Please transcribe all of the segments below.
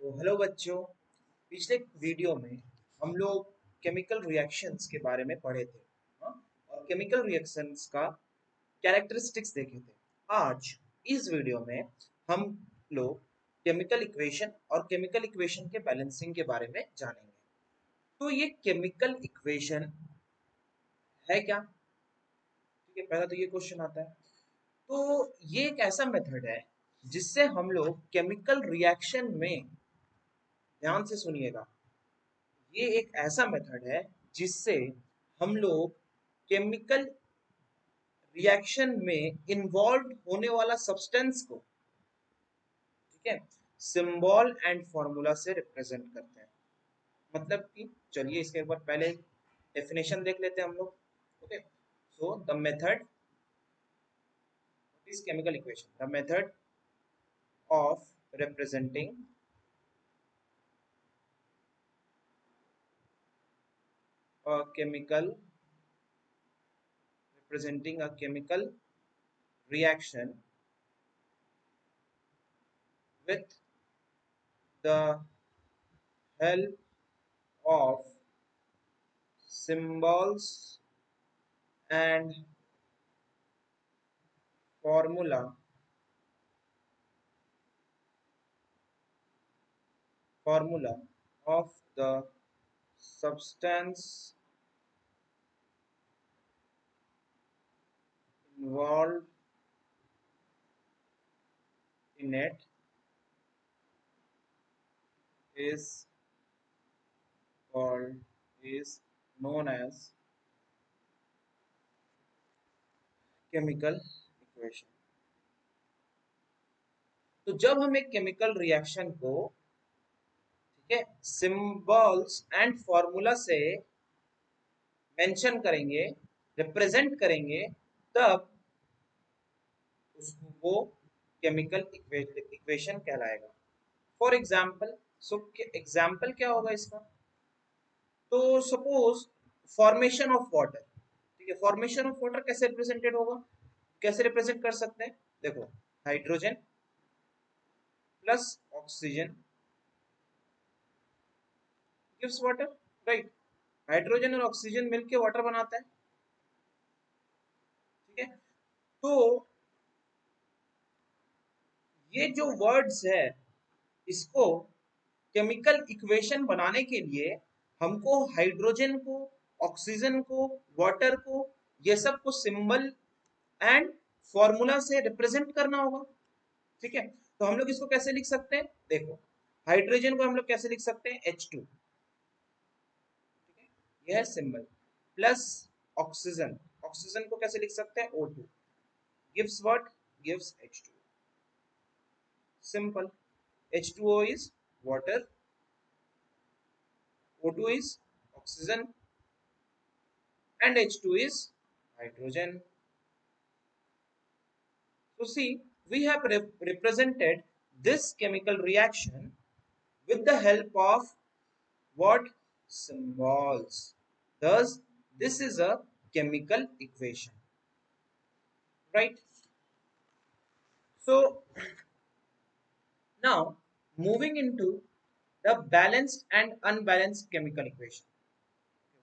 तो हेलो बच्चों। पिछले वीडियो में हम लोग केमिकल रिएक्शंस के बारे में पढ़े थे। हाँ? और केमिकल रिएक्शंस का कैरेक्टरिस्टिक्स देखे थे। आज इस वीडियो में हम लोग केमिकल इक्वेशन और केमिकल इक्वेशन के बैलेंसिंग के बारे में जानेंगे। तो ये केमिकल इक्वेशन है क्या? ठीक है, पहला तो ये क्वेश्चन आता है। तो ये एक ऐसा मेथड है जिससे हम लोग केमिकल रिएक्शन में, ध्यान से सुनिएगा, ये एक ऐसा मेथड है जिससे हम लोग केमिकल रिएक्शन में इन्वॉल्व होने वाला सब्सटेंस को, ठीक है, सिंबल एंड फॉर्मूला से रिप्रेजेंट करते हैं। मतलब कि चलिए इसके ऊपर पहले डेफिनेशन देख लेते हैं हम लोग। Okay, so the method is chemical equation, the method of representing a chemical representing a chemical reaction with the help of symbols and formula of the substance involved in it is called is known as chemical equation। तो जब हम एक chemical reaction को, ठीक है, symbols and formula से mention करेंगे, represent करेंगे, तब उसको वो केमिकल इक्वेशन कहलाएगा। फॉर एग्जाम्पल, सो एग्जाम्पल क्या होगा इसका? तो सपोज फॉर्मेशन ऑफ वाटर, ठीक है, फॉर्मेशन ऑफ वाटर कैसे रिप्रेजेंटेड होगा, कैसे रिप्रेजेंट कर सकते हैं? देखो, hydrogen plus oxygen gives water, right. Hydrogen और ऑक्सीजन मिलके वाटर बनाता है, ठीक है। तो ये जो वर्ड्स है, इसको केमिकल इक्वेशन बनाने के लिए हमको हाइड्रोजन को, ऑक्सीजन को, वाटर को, ये सब को सिंबल एंड फॉर्मूला से रिप्रेजेंट करना होगा, ठीक है। तो हम लोग इसको कैसे लिख सकते हैं? देखो, हाइड्रोजन को हम लोग कैसे लिख सकते हैं? H2, ठीक है, यह है सिंबल। प्लस ऑक्सीजन, ऑक्सीजन को कैसे लिख सकते हैं? O2, gives what? Gives H2, simple. H2O is water, O2 is oxygen, and H2 is hydrogen. So see, we have represented this chemical reaction with the help of what? Symbols. Thus, this is a chemical equation, right? So now moving into the balanced and unbalanced chemical equation.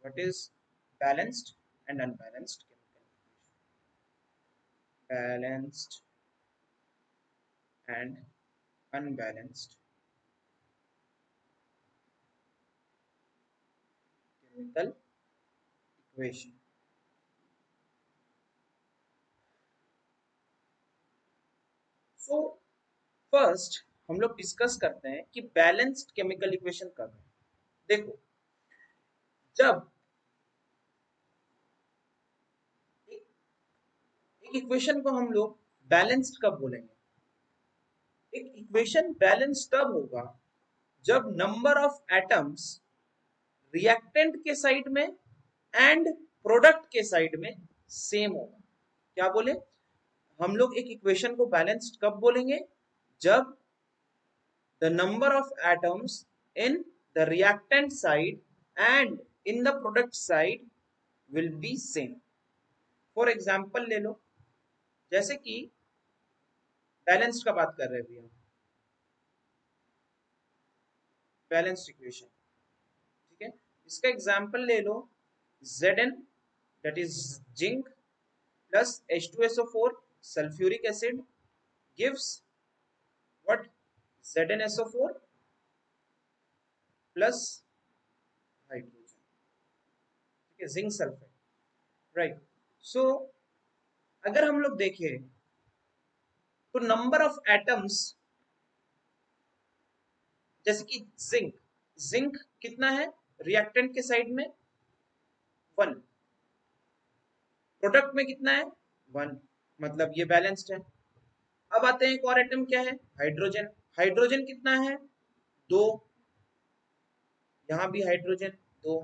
What is balanced and unbalanced chemical equation? Balanced and unbalanced chemical equation। So first हम लोग discuss करते हैं कि balanced chemical equation कब है। देखो, जब एक इक्वेशन को हम लोग बैलेंस्ड कब बोलेंगे? एक इक्वेशन बैलेंस तब होगा जब नंबर ऑफ एटम्स रिएक्टेंट के साइड में एंड प्रोडक्ट के साइड में सेम होगा। क्या बोले हम लोग? एक इक्वेशन को बैलेंस्ड कब बोलेंगे? जब the number of atoms in the reactant side and in the product side will be same। for example ले लो, जैसे कि बैलेंस्ड का बात कर रहे हैं अभी हम, बैलेंस्ड इक्वेशन, ठीक है। इसका एग्जांपल ले लो, Zn that is zinc plus H2SO4 sulfuric acid gives what? ZnSO4 plus hydrogen, ठीक है, जिंक सल्फाइड, राइट। सो अगर हम लोग देखें तो नंबर ऑफ एटम्स, जैसे कि जिंक, जिंक कितना है रिएक्टेंट के साइड में? 1। प्रोडक्ट में कितना है? 1, मतलब ये बैलेंस्ड है। अब आते हैं एक और एटम, क्या है? हाइड्रोजन। हाइड्रोजन कितना है? 2। यहाँ भी हाइड्रोजन 2,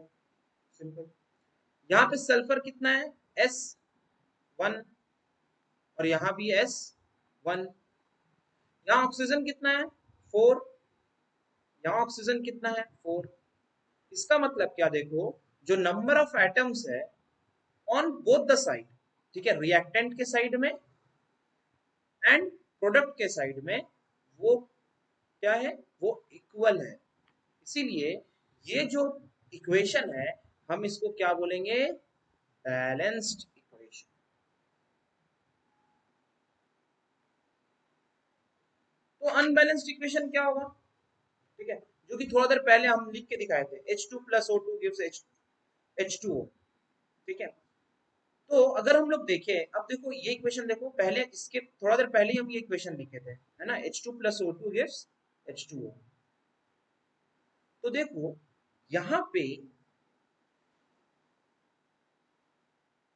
सिंपल। यहाँ पे सल्फर कितना है? S1, और यहाँ भी S1। यहाँ ऑक्सीजन कितना है? 4। यहाँ ऑक्सीजन कितना है? 4। इसका मतलब क्या देखो, जो नंबर ऑफ एटम्स है ऑन बोथ द साइड, ठीक है, रिएक्टेंट के साइड में एंड प्रोडक्ट के साइड में, वो क्या है? वो इक्वल है। इसीलिए ये जो इक्वेशन है, हम इसको क्या बोलेंगे? Balanced equation. तो अनबैलेंस्ड इक्वेशन क्या होगा? ठीक है, जो कि थोड़ा देर पहले हम लिख के दिखाए थे, H2 plus O2 gives H2O, ठीक है। तो अगर हम लोग देखें, अब देखो ये इक्वेशन देखो, पहले इसके थोड़ा देर पहले ही हम ये इक्वेशन लिखे थे, है ना, H2 plus O2 gives H2O। तो देखो यहाँ पे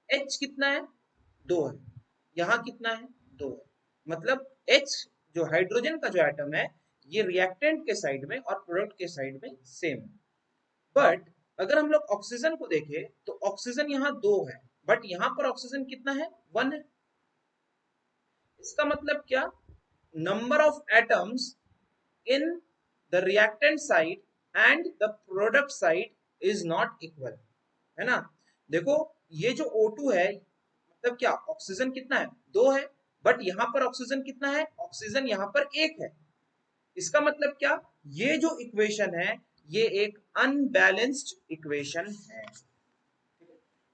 H कितना है? 2 है। यहाँ कितना है? 2 है। मतलब H जो हाइड्रोजन का जो एटम है, ये रिएक्टेंट के साइड में और प्रोडक्ट के साइड में सेम है। बट अगर हम लोग ऑक्सीजन को देखें तो ऑक्सीजन यहाँ 2 है, बट यहाँ पर ऑक्सीजन कितना है? 1 है। इसका मतलब क्या? Number of atoms in the reactant side and the product side is not equal, है ना। देखो ये जो O2 है, मतलब क्या, ऑक्सीजन कितना है? 2 है, बट यहाँ पर ऑक्सीजन कितना है? ऑक्सीजन यहाँ पर 1 है। इसका मतलब क्या? ये जो इक्वेशन है, ये एक अनबैलेंस्ड इक्वेशन है।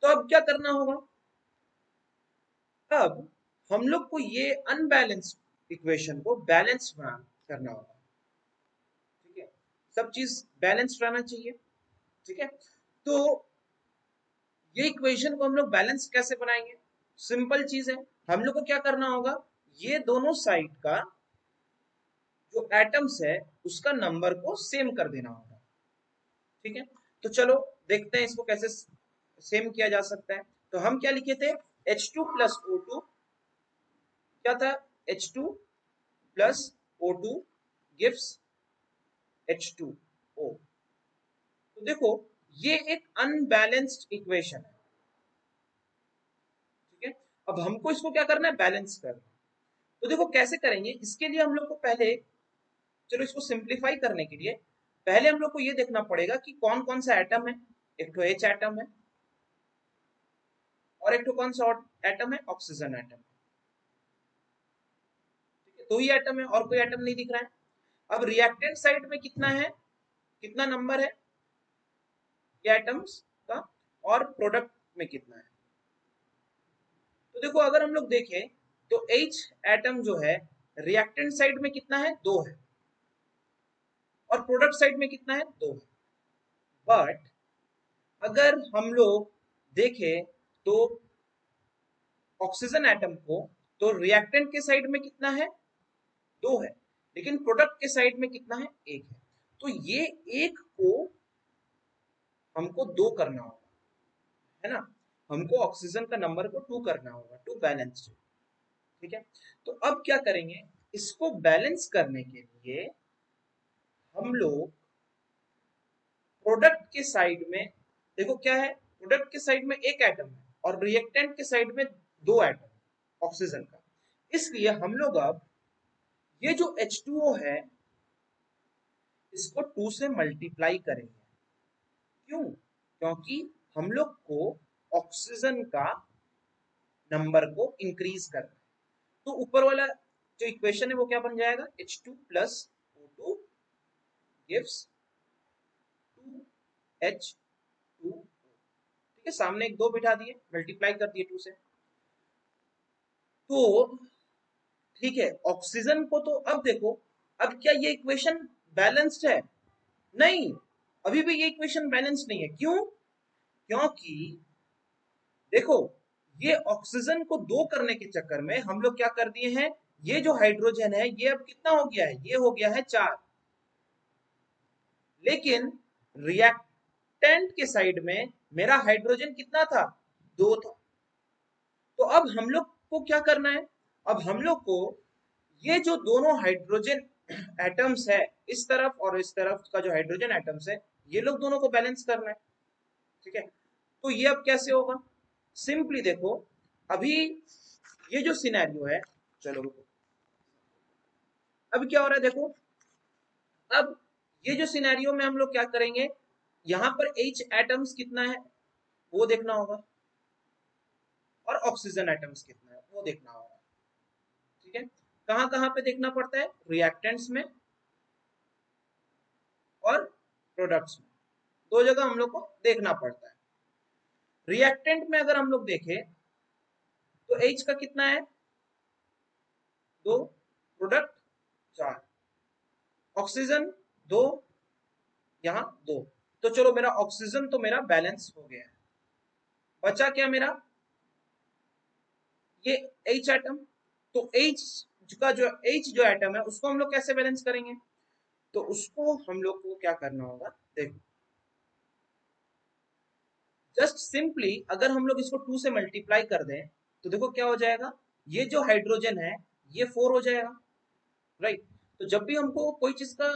तो अब क्या करना होगा? अब हम लोग को ये अनबैलेंस्ड इक्वेशन को बैलेंस करना होगा, ठीक है। सब चीज बैलेंस रहना चाहिए, ठीक है। तो ये इक्वेशन को हम लोग बैलेंस कैसे बनाएंगे? सिंपल चीज है, हम लोग को क्या करना होगा? ये दोनों साइड का जो एटम्स है उसका नंबर को सेम कर देना होगा, ठीक है। तो चलो देखते हैं इसको कैसे सेम किया जा सकता है। तो हम क्या लिखे थे? H2 plus O2, क्या था? H2 plus O2 gives H2O। तो देखो ये एक अनबैलेंस्ड इक्वेशन है, ठीक है। अब हमको इसको क्या करना है? बैलेंस करना। तो देखो कैसे करेंगे, इसके लिए हम लोग को पहले, चलो इसको सिंप्लीफाई करने के लिए पहले हम लोग को ये देखना पड़ेगा कि कौन कौन सा एटम है। एक तो H एटम है, और एक तो कौन सा एटम है? ऑक्सीजन एटम, ठीक है। दो ही एटम है, और कोई एटम नहीं दिख रहा है। अब रिएक्टेंट साइड में कितना है, कितना नंबर है ये एटम्स का, और प्रोडक्ट में कितना है? तो देखो अगर हम लोग देखें तो H एटम जो है रिएक्टेंट साइड में कितना है? 2 है, और प्रोडक्ट साइड में कितना है? 2 है। बट अगर हम लोग देखें तो ऑक्सीजन एटम को, तो रिएक्टेंट के साइड में कितना है? 2 है, लेकिन प्रोडक्ट के साइड में कितना है? 1 है। तो ये एक को हमको 2 करना होगा, है ना। हमको ऑक्सीजन का नंबर को 2 करना होगा टू बैलेंस, ठीक है। तो अब क्या करेंगे, इसको बैलेंस करने के लिए हम लोग प्रोडक्ट के साइड में, देखो क्या है, प्रोडक्ट के साइड में एक एटम है और रिएक्टेंट के साइड में 2 एटम ऑक्सीजन का। इसलिए हम लोग अब ये जो H2O है इसको 2 से मल्टीप्लाई करेंगे। क्यों? क्योंकि हम लोग को ऑक्सीजन का नंबर को इंक्रीज करना है। तो ऊपर वाला जो इक्वेशन है वो क्या बन जाएगा? H2 plus O2 gives H2, ठीक है, सामने एक 2 बिठा दिए, मल्टीप्लाई कर दिए 2 से। तो ठीक है, ऑक्सीजन को तो अब देखो, अब क्या ये इक्वेशन बैलेंस्ड है? नहीं, अभी भी ये इक्वेशन बैलेंस्ड नहीं है। क्यों? क्योंकि देखो, ये ऑक्सीजन को 2 करने के चक्कर में हम लोग क्या कर दिए हैं, ये जो हाइड्रोजन है ये अब कितना हो गया है, ये हो गया है 4। लेकिन रिएक्टेंट के साइड में मेरा हाइड्रोजन कितना था, 2 था। तो अब हम लोग को क्या करना है, अब हम लोग को ये जो दोनों हाइड्रोजन एटम्स है, इस तरफ और इस तरफ का जो हाइड्रोजन एटम्स है, ये लोग दोनों को बैलेंस करना है। ठीक है, तो ये अब कैसे होगा? सिंपली देखो, अभी ये जो सिनेरियो है, चलो रुको, अब क्या हो रहा है देखो, अब ये जो सिनेरियो में हम लोग क्या करेंगे, यहां पर H एटम्स कितना है वो देखना होगा, और ऑक्सीजन एटम्स कितना है वो देखना होगा। ठीक है, कहां कहां पे देखना पड़ता है, रिएक्टेंट्स में और प्रोडक्ट्स में, 2 जगह हम लोग को देखना पड़ता है। रिएक्टेंट में अगर हम लोग देखें तो H का कितना है, 2, प्रोडक्ट 4, ऑक्सीजन 2, यहाँ 2। तो चलो, मेरा ऑक्सीजन तो मेरा बैलेंस हो गया है। बचा क्या मेरा, ये H एटम। तो H जो एटम है उसको हम लोग कैसे बैलेंस करेंगे, तो उसको हम लोग को क्या करना होगा, देखो, जस्ट सिंपली अगर हम लोग इसको 2 से मल्टीप्लाई कर दें तो देखो क्या हो जाएगा, ये जो हाइड्रोजन है ये 4 हो जाएगा, राइट। तो जब भी हमको कोई चीज का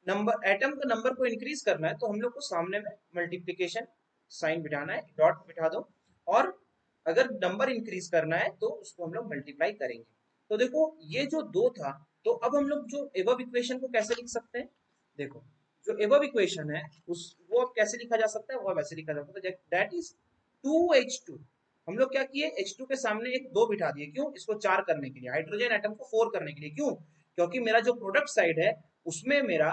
नंबर, एटम का नंबर को इंक्रीज करना है, तो हम लोग को सामने में मल्टीप्लिकेशन साइन बिठाना है, डॉट बिठा दो, और अगर नंबर इंक्रीज करना है तो उसको हम लोग मल्टीप्लाई करेंगे। तो देखो, ये जो 2 था, तो अब हम लोग जो एबव इक्वेशन को कैसे लिख सकते हैं, देखो, जो एबव इक्वेशन है उस वो अब कैसे लिखा जा सकता है, वो वैसे लिखा जा सकता है, दैट इज 2H2। हम लोग क्या किए, H2 के सामने एक 2 बिठा दिए, क्यों, इसको 4 करने के लिए, हाइड्रोजन एटम को 4 करने के लिए। क्यों? क्योंकि मेरा जो प्रोडक्ट साइड है उसमें मेरा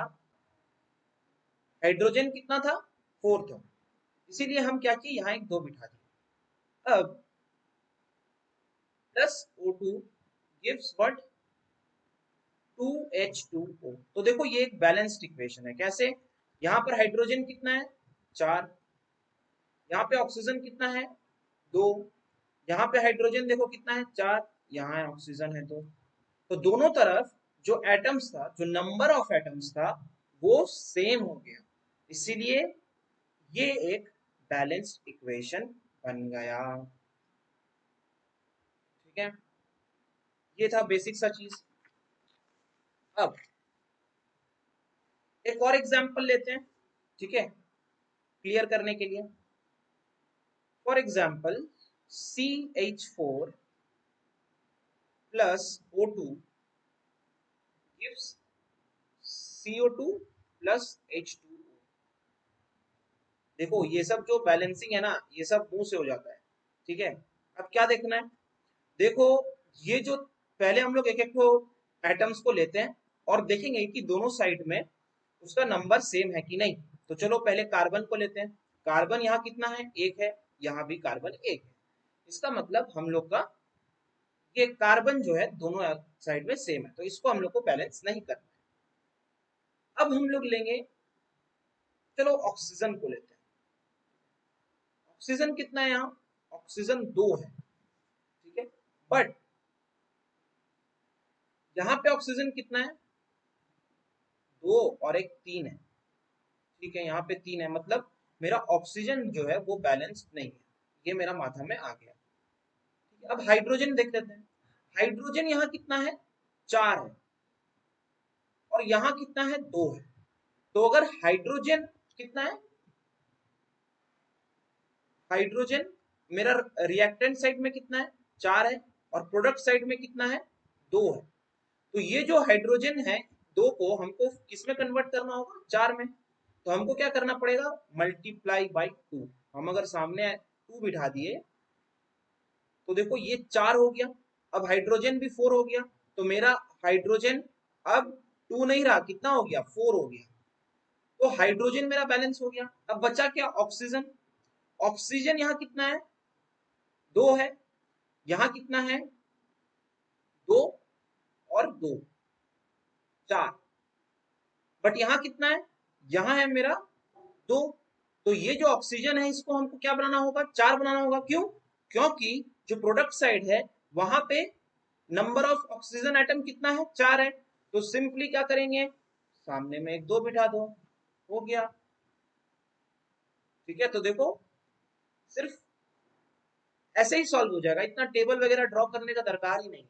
हाइड्रोजन कितना था, 4 था, इसीलिए हम क्या किए, यहाँ एक 2 बिठा दिए। अब plus O2 gives what, 2H2O। तो देखो, ये एक बैलेंस्ड इक्वेशन है। कैसे? यहाँ पर हाइड्रोजन कितना है, 4, यहाँ पे ऑक्सीजन कितना है, 2, यहाँ पे हाइड्रोजन देखो कितना है, 4, यहाँ ऑक्सीजन है 2। तो दोनों तरफ जो एटम्स था, जो नंबर ऑफ एटम्स था, वो सेम हो गया, इसीलिए ये एक बैलेंस्ड इक्वेशन बन गया। ठीक है, ये था बेसिक सा चीज। अब एक और एग्जांपल लेते हैं, ठीक है, क्लियर करने के लिए। For example, CH4 plus O2 gives CO2 plus H2O। देखो, ये सब जो बैलेंसिंग है ना, ये सब मुंह से हो जाता है। ठीक है, अब क्या देखना है, देखो, ये जो पहले हम लोग एक एक को एटम्स को लेते हैं और देखेंगे कि दोनों साइड में उसका नंबर सेम है कि नहीं। तो चलो पहले कार्बन को लेते हैं। कार्बन यहाँ कितना है, 1 है, यहाँ भी कार्बन 1 है। इसका मतलब हम लोग का ये कार्बन जो है दोनों साइड में सेम है, तो इसको हम लोग को बैलेंस नहीं करना है। अब हम लोग लेंगे, चलो ऑक्सीजन को लेते हैं। ऑक्सीजन कितना है यहाँ, ऑक्सीजन 2 है, ठीक है, बट यहाँ पे ऑक्सीजन कितना है, 2 और एक 3 है। ठीक है, यहाँ पे 3 है, मतलब मेरा ऑक्सीजन जो है वो बैलेंस नहीं है, ये मेरा माथा में आ गया। ठीक है, अब हाइड्रोजन देख लेते हैं। हाइड्रोजन यहाँ कितना है, 4 है, और यहाँ कितना है, 2 है। तो अगर हाइड्रोजन कितना है, हाइड्रोजन मेरा रिएक्टेंट साइड में कितना है, 4 है, और प्रोडक्ट साइड में कितना है, 2 है। तो ये जो हाइड्रोजन है 2 को हमको किस में कन्वर्ट करना होगा, 4 में। तो हमको क्या करना पड़ेगा, मल्टीप्लाई बाई 2। हम अगर सामने 2 बिठा दिए तो देखो ये 4 हो गया, अब हाइड्रोजन भी 4 हो गया, तो मेरा हाइड्रोजन अब 2 नहीं रहा, कितना हो गया, 4 हो गया। तो हाइड्रोजन मेरा बैलेंस हो गया। अब बचा क्या? ऑक्सीजन। ऑक्सीजन यहाँ कितना है? 2 है। यहाँ कितना है? 2 और 2, 4। बट यहाँ कितना है? यहाँ है मेरा 2। तो ये जो ऑक्सीजन है इसको हमको क्या बनाना होगा? 4 बनाना होगा। क्यों? क्योंकि जो प्रोडक्ट साइड है वहां पे नंबर ऑफ ऑक्सीजन एटम कितना है? 4 है। तो सिंपली क्या करेंगे? सामने में एक 2 बिठा दो, हो गया। ठीक है, तो देखो सिर्फ ऐसे ही सॉल्व हो जाएगा, इतना टेबल वगैरह ड्रॉ करने का दरकार ही नहीं है।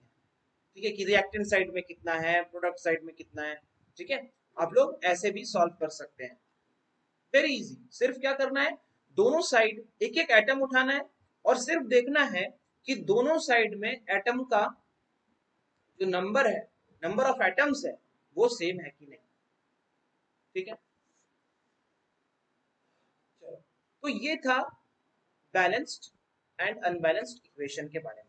ठीक है, कि रिएक्टेंट साइड में कितना है, प्रोडक्ट साइड में कितना है। ठीक है, आप लोग ऐसे भी सॉल्व कर सकते हैं, वेरी इजी। सिर्फ क्या करना है? दोनों साइड एक एक एटम उठाना है और सिर्फ देखना है कि दोनों साइड में एटम का जो नंबर है, नंबर ऑफ एटम्स है, वो सेम है कि नहीं। ठीक है, चलो, तो ये था बैलेंस्ड एंड अनबैलेंस्ड इक्वेशन के बारे में।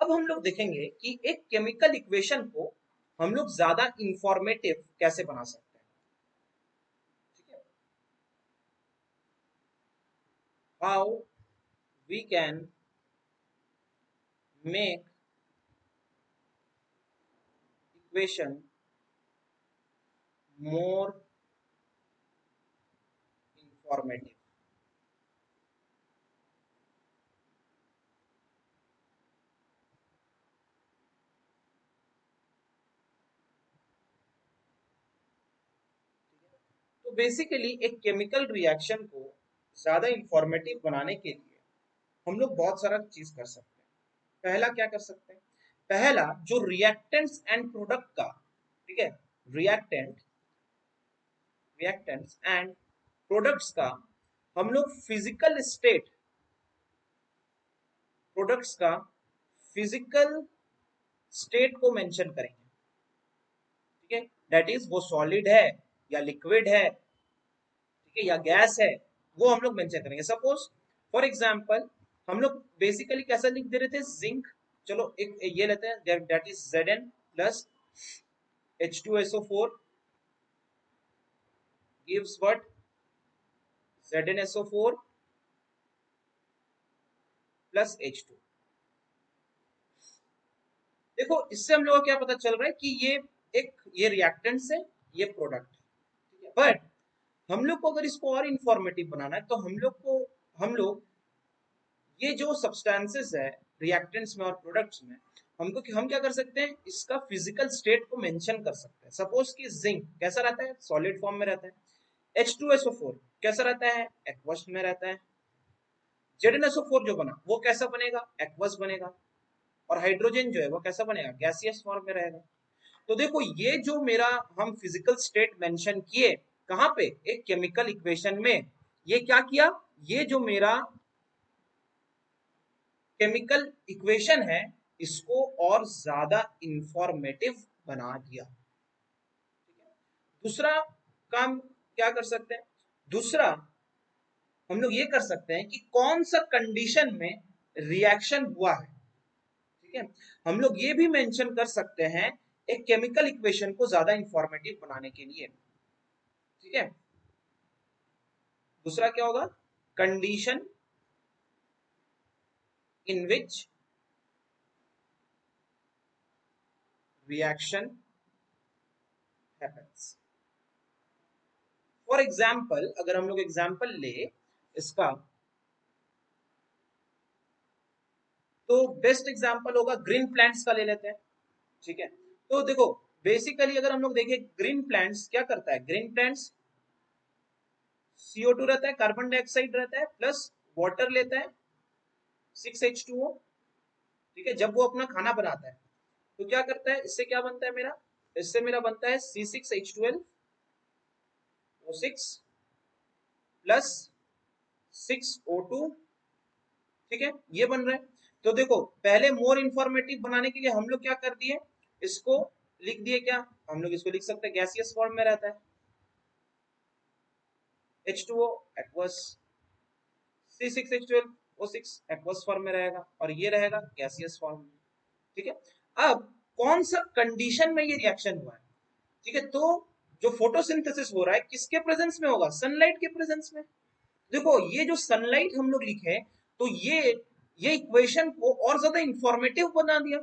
अब हम लोग देखेंगे कि एक केमिकल इक्वेशन को हम लोग ज्यादा इंफॉर्मेटिव कैसे बना सकते हैं। ठीक है, how we can make equation more informative. तो बेसिकली एक केमिकल रिएक्शन को ज्यादा इंफॉर्मेटिव बनाने के लिए हम लोग बहुत सारा चीज कर सकते हैं। पहला क्या कर सकते हैं? पहला, जो रिएक्टेंट्स एंड प्रोडक्ट का, ठीक है, रिएक्टेंट रिएक्टेंट्स एंड प्रोडक्ट्स का हम लोग फिजिकल स्टेट, प्रोडक्ट्स का फिजिकल स्टेट को मेंशन करेंगे। ठीक है, दैट इज वो सॉलिड है या लिक्विड है, ठीक है, या गैस है, वो हम लोग मेंशन करेंगे। सपोज फॉर एग्जांपल हम लोग बेसिकली कैसा लिख दे रहे थे? जिंक। चलो एक ये लेते हैं, that is Zn plus H2SO4 gives what? ZnSO4 plus H2। देखो इससे हम लोग को क्या पता चल रहा है कि ये रिएक्टेंट्स है, ये प्रोडक्ट है। बट हम लोग को अगर इसको और इंफॉर्मेटिव बनाना है तो हम लोग ये जो सब्सटेंसेस है रिएक्टेंट्स में और प्रोडक्ट्स में, हम क्या कर सकते हैं? इसका फिजिकल स्टेट को मेंशन कर सकते हैं। सपोज कि जिंक कैसा रहता है? सॉलिड फॉर्म में रहता है। H2SO4 कैसा रहता है? एक्वस में रहता है। ZnSO4 जो बना वो कैसा बनेगा? एक्वस बनेगा। और हाइड्रोजन जो है वो कैसा बनेगा? गैसियस फॉर्म में रहेगा। तो देखो ये जो मेरा हम फिजिकल स्टेट मेंशन किए कहां पे? एक केमिकल इक्वेशन में। ये क्या किया? ये जो मेरा केमिकल इक्वेशन है इसको और ज्यादा इंफॉर्मेटिव बना दिया। दूसरा काम क्या कर सकते हैं? दूसरा हम लोग ये कर सकते हैं कि कौन सा कंडीशन में रिएक्शन हुआ है। ठीक है, हम लोग ये भी मेंशन कर सकते हैं एक केमिकल इक्वेशन को ज्यादा इंफॉर्मेटिव बनाने के लिए। ठीक है, दूसरा क्या होगा? Condition in which reaction happens. For example अगर हम लोग एग्जाम्पल ले इसका, तो बेस्ट एग्जाम्पल होगा ग्रीन प्लांट्स का ले लेते हैं। ठीक है, तो देखो बेसिकली अगर हम लोग देखें ग्रीन प्लांट्स क्या करता है? ग्रीन प्लांट्स CO2 रहता है, कार्बन डाइऑक्साइड रहता है, प्लस वाटर लेता है 6H2O। ठीक है, जब वो अपना खाना बनाता है तो क्या करता है? इससे क्या बनता है मेरा? इससे मेरा बनता है C6H12O6 प्लस 6O2। ठीक है, ये बन रहा है। तो देखो पहले मोर इंफॉर्मेटिव बनाने के लिए हम लोग क्या कर दिए? इसको लिख दिए क्या? हम लोग इसको लिख सकते हैं गैसियस फॉर्म में रहता है H2O aqueous, C6H12O6 aqueous form में रहेगा और ये रहेगा गैसियस फॉर्म में। ठीक है, अब कौन सा कंडीशन में ये रिएक्शन हुआ है? ठीक है, तो जो फोटोसिंथेसिस हो रहा है किसके प्रेजेंस में होगा? सनलाइट के प्रेजेंस में। देखो ये जो सनलाइट हम लोग लिखे तो ये इक्वेशन को और ज्यादा इंफॉर्मेटिव बना दिया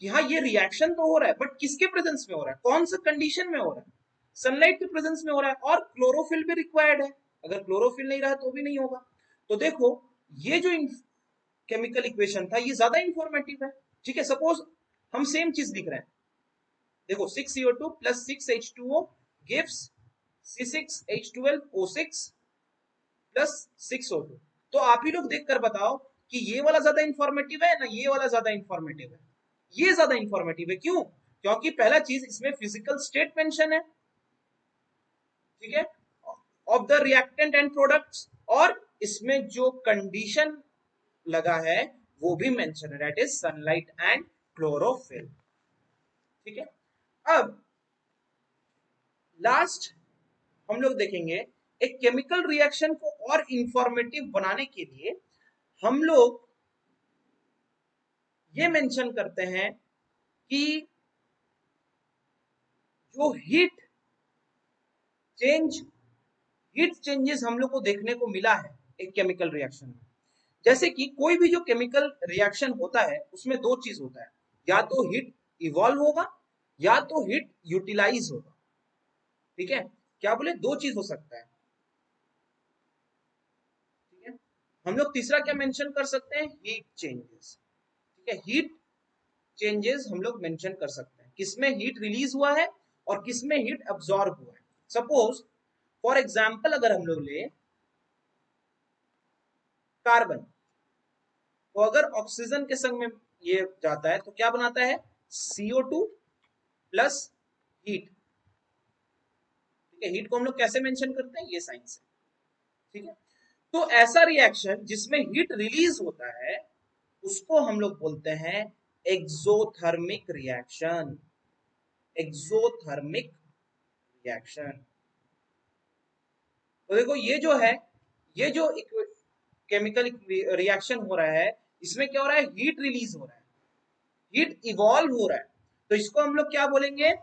कि हाँ ये रिएक्शन तो हो रहा है, बट किसके प्रेजेंस में हो रहा है, कौन सा कंडीशन में हो रहा है? सनलाइट के प्रेजेंस में हो रहा है, और क्लोरोफिल भी रिक्वायर्ड है। अगर क्लोरोफिल नहीं रहा तो भी नहीं होगा। तो देखो ये जो केमिकल इक्वेशन था ये ज्यादा इंफॉर्मेटिव है। ठीक है, सपोज हम सेम चीज लिख रहे हैं। देखो 6CO2 plus 6H2O gives C6H12O6 plus 6O2। तो आप ही लोग देख कर बताओ कि ये वाला ज्यादा इंफॉर्मेटिव है ना ये वाला ज्यादा इंफॉर्मेटिव है? ये ज्यादा इंफॉर्मेटिव है। क्यों? क्योंकि पहला चीज इसमें फिजिकल स्टेट मेंशन है, ठीक है, of the reactant and products, और इसमें जो कंडीशन लगा है वो भी मेंशन है, that is sunlight and chlorophyll. ठीक है, अब लास्ट हम लोग देखेंगे एक केमिकल रिएक्शन को और इंफॉर्मेटिव बनाने के लिए हम लोग ये मेंशन करते हैं कि जो हीट चेंजेस हम लोग को देखने को मिला है एक केमिकल रिएक्शन में। जैसे कि कोई भी जो केमिकल रिएक्शन होता है उसमें दो चीज होता है, या तो हीट इवॉल्व होगा या तो हीट यूटिलाइज होगा। ठीक है, क्या बोले, दो चीज हो सकता है। ठीक है, हम लोग तीसरा क्या मेंशन कर सकते हैं? Heat changes. ठीक है, हीट चेंजेस हम लोग मेंशन कर सकते हैं किसमें हीट रिलीज हुआ है और किसमें हीट अब्सॉर्ब हुआ है। सपोज फॉर एग्जांपल अगर हम लोग ले कार्बन, तो अगर ऑक्सीजन के संग में ये जाता है तो क्या बनाता है? CO2 plus heat. ठीक है, हीट को हम लोग कैसे मेंशन करते हैं? ये साइन से। ठीक है, तो ऐसा रिएक्शन जिसमें हीट रिलीज होता है उसको हम लोग बोलते हैं एक्सोथर्मिक रिएक्शन। Exothermic reaction. तो देखो ये जो है, ये जो केमिकल रिएक्शन हो रहा है इसमें क्या हो रहा है? हीट रिलीज हो रहा है, हीट इवॉल्व हो रहा है। तो इसको हम लोग क्या बोलेंगे?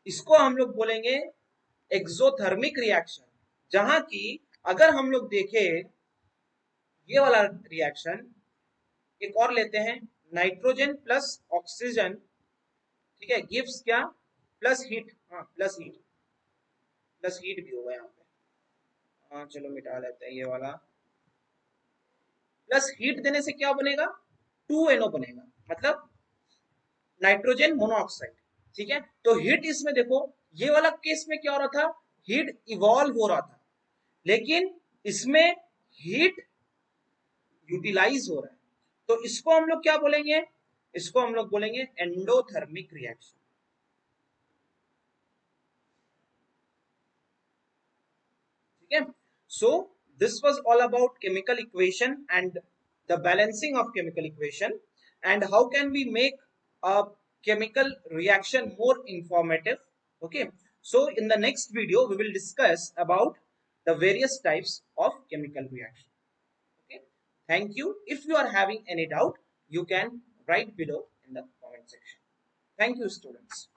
इसको हम लोग बोलेंगे एक्सोथर्मिक रिएक्शन। जहां की अगर हम लोग देखें ये वाला रिएक्शन, एक और लेते हैं, नाइट्रोजन प्लस ऑक्सीजन, ठीक है, गिव्स क्या? Plus heat. हाँ प्लस हीट, प्लस हीट भी होगा यहाँ पे। हाँ चलो मिटा लेते हैं ये वाला। प्लस हीट देने से क्या बनेगा? 2NO बनेगा, मतलब नाइट्रोजन मोनोऑक्साइड। ठीक है, तो हीट इसमें देखो ये वाला केस में क्या हो रहा था? हीट इवॉल्व हो रहा था, लेकिन इसमें हीट यूटिलाइज हो रहा है। तो इसको हम लोग क्या बोलेंगे? इसको हम लोग बोलेंगे एंडोथर्मिक रिएक्शन। ठीक है, सो this was all about chemical equation and the balancing of chemical equation, and how can we make a chemical reaction more informative. Okay, so in the next video we will discuss about the various types of chemical reaction. Okay, thank you. If you are having any doubt you can write below in the comment section. Thank you students.